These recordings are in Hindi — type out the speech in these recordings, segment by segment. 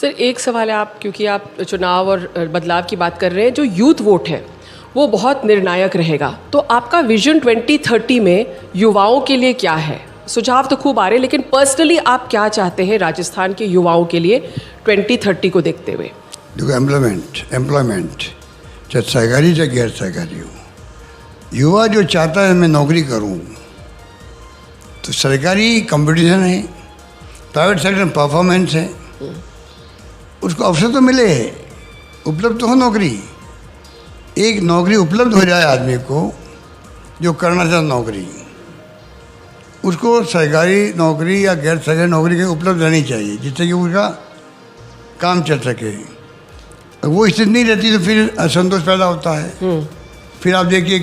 सर एक सवाल है, आप क्योंकि आप चुनाव और बदलाव की बात कर रहे हैं, जो यूथ वोट है वो बहुत निर्णायक रहेगा, तो आपका विजन 2030 में युवाओं के लिए क्या है? सुझाव तो खूब आ रहे हैं, लेकिन पर्सनली आप क्या चाहते हैं राजस्थान के युवाओं के लिए 2030 को देखते हुए? देखो, एम्प्लॉयमेंट चाहे सरकारी चाहे गैर सरकारी हो, युवा जो चाहता है मैं नौकरी करूं, तो सरकारी कंपटीशन है, प्राइवेट सेक्टर में परफॉर्मेंस है, उसको अवसर तो मिले, उपलब्ध तो हो नौकरी। एक नौकरी उपलब्ध हो जाए आदमी को जो करना चाहता नौकरी, उसको सरकारी नौकरी या गैर सरकारी नौकरी के उपलब्ध रहनी चाहिए, जिससे कि उसका काम चल सके। वो स्थिति नहीं रहती तो फिर असंतोष पैदा होता है। फिर आप देखिए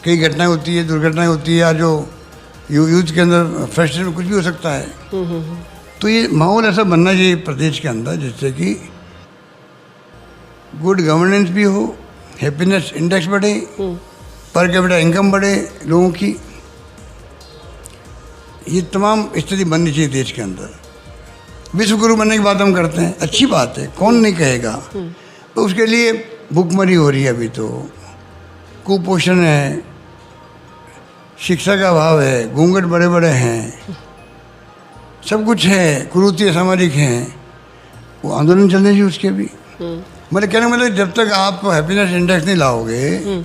कई घटनाएं होती है, दुर्घटनाएं होती है, या जो यूथ के अंदर फ्रस्ट्रेशन में कुछ भी हो सकता है। तो ये माहौल ऐसा बनना चाहिए प्रदेश के अंदर जिससे कि गुड गवर्नेंस भी हो, हैप्पीनेस इंडेक्स बढ़े, पर कैपिटा इनकम बढ़े लोगों की। ये तमाम स्थिति बननी चाहिए देश के अंदर। विश्व गुरु बनने की बात हम करते हैं, अच्छी बात है, कौन नहीं कहेगा। तो उसके लिए भूखमरी हो रही है, अभी तो कुपोषण है, शिक्षा का अभाव है, घूंघट बड़े बड़े हैं, सब कुछ है, कुरीति असामाजिक हैं। वो आंदोलन चलने चाहिए उसके भी। मतलब कहने का मतलब, जब तक आप हैप्पीनेस इंडेक्स नहीं लाओगे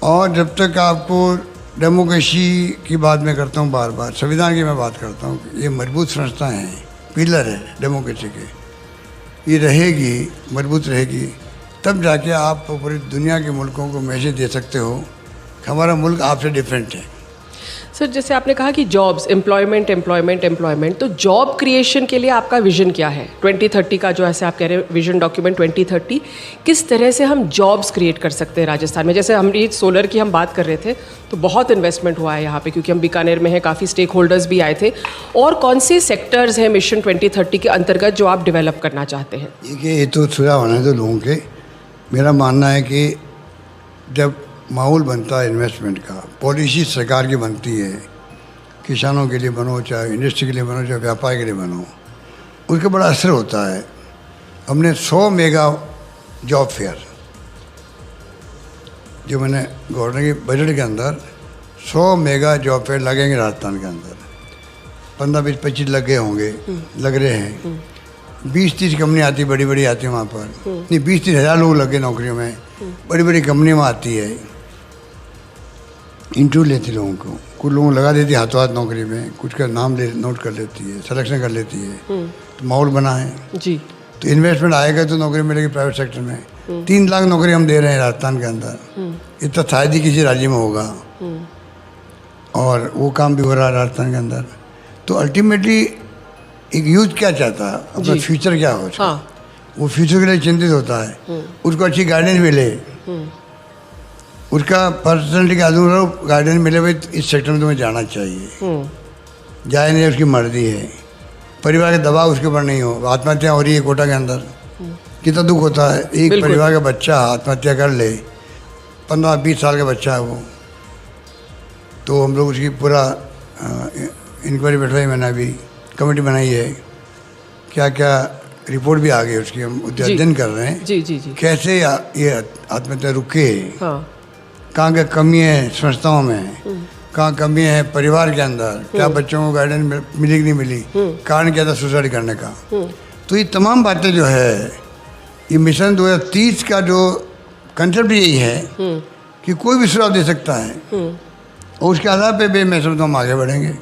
और जब तक आपको डेमोक्रेसी की बात मैं करता हूँ, बार बार संविधान की मैं बात करता हूँ, ये मजबूत संस्था हैं, पिलर है डेमोक्रेसी के, ये रहेगी, मजबूत रहेगी, तब जाके आप पूरी दुनिया के मुल्कों को मैसेज दे सकते हो कि हमारा मुल्क आपसे डिफरेंट है। सर जैसे आपने कहा कि जॉब्स, एम्प्लॉयमेंट, तो जॉब क्रिएशन के लिए आपका विजन क्या है 2030 का? जो ऐसे आप कह रहे हैं विजन डॉक्यूमेंट 2030, किस तरह से हम जॉब्स क्रिएट कर सकते हैं राजस्थान में? जैसे हम ये सोलर की हम बात कर रहे थे, तो बहुत इन्वेस्टमेंट हुआ है यहाँ पे, क्योंकि हम बीकानेर में हैं, काफ़ी स्टेक होल्डर्स भी आए थे। और कौन से सेक्टर्स हैं मिशन 2030 के अंतर्गत जो आप डेवलप करना चाहते हैं? ये तो सुझाव आना है तो लोगों के। मेरा मानना है कि जब माहौल बनता है इन्वेस्टमेंट का, पॉलिसी सरकार की बनती है, किसानों के लिए बनो, चाहे इंडस्ट्री के लिए बनो, चाहे व्यापार के लिए बनो, उसका बड़ा असर होता है। हमने 100 मेगा जॉब फेयर, जो मैंने गवर्नर के बजट के अंदर 100 मेगा जॉब फेयर लगेंगे राजस्थान के अंदर, 15, 20, 25 लग गए होंगे, लग रहे हैं। 20-30 कंपनी आती, बड़ी बड़ी आती है वहाँ पर, नहीं 20-30 हज़ार लोग लगे नौकरियों में, बड़ी बड़ी कंपनी में आती है, इंटरव्यू लेती लोगों को, कुछ लोगों को लगा देती है हाथों हाथ नौकरी में, कुछ का नाम नोट कर लेती है, सिलेक्शन कर लेती है। तो माहौल बना है जी। तो इन्वेस्टमेंट आएगा तो नौकरी मिलेगी प्राइवेट सेक्टर में। 3 लाख नौकरी हम दे रहे हैं राजस्थान के अंदर, इतना शायद ही किसी राज्य में होगा, और वो काम भी हो रहा है राजस्थान के अंदर। तो अल्टीमेटली एक यूथ क्या चाहता है, अपना फ्यूचर क्या हो, वो फ्यूचर के लिए चिंतित होता है, उसको अच्छी गाइडेंस मिले, उसका पर्सनैलिटी के अनुरूप गाइडेंस मिले, भाई इस सेक्टर में तुम्हें जाना चाहिए, जाए नहीं, उसकी मर्जी है, परिवार का दबाव उसके ऊपर नहीं हो। आत्महत्या हो रही है कोटा के अंदर, कितना दुख होता है, एक परिवार का बच्चा आत्महत्या कर ले, 15-20 साल का बच्चा है वो। तो हम लोग उसकी पूरा इंक्वायरी बैठवाई, मैंने अभी कमेटी बनाई है, क्या क्या रिपोर्ट भी आ गई उसकी, हम अध्ययन कर रहे हैं। जी। कैसे ये आत्महत्या रुके, कहाँ क्या कमी है संस्थाओं में, कहाँ कमी है परिवार के अंदर, क्या बच्चों को गाइडेंस मिली कि नहीं मिली, कारण क्या था सुसाइड करने का। तो ये तमाम बातें जो है, ये मिशन 2030 का जो कंसेप्ट यही है कि कोई भी सुझाव दे सकता है, और उसके आधार पे भी मैं समझता हूँ हम आगे बढ़ेंगे।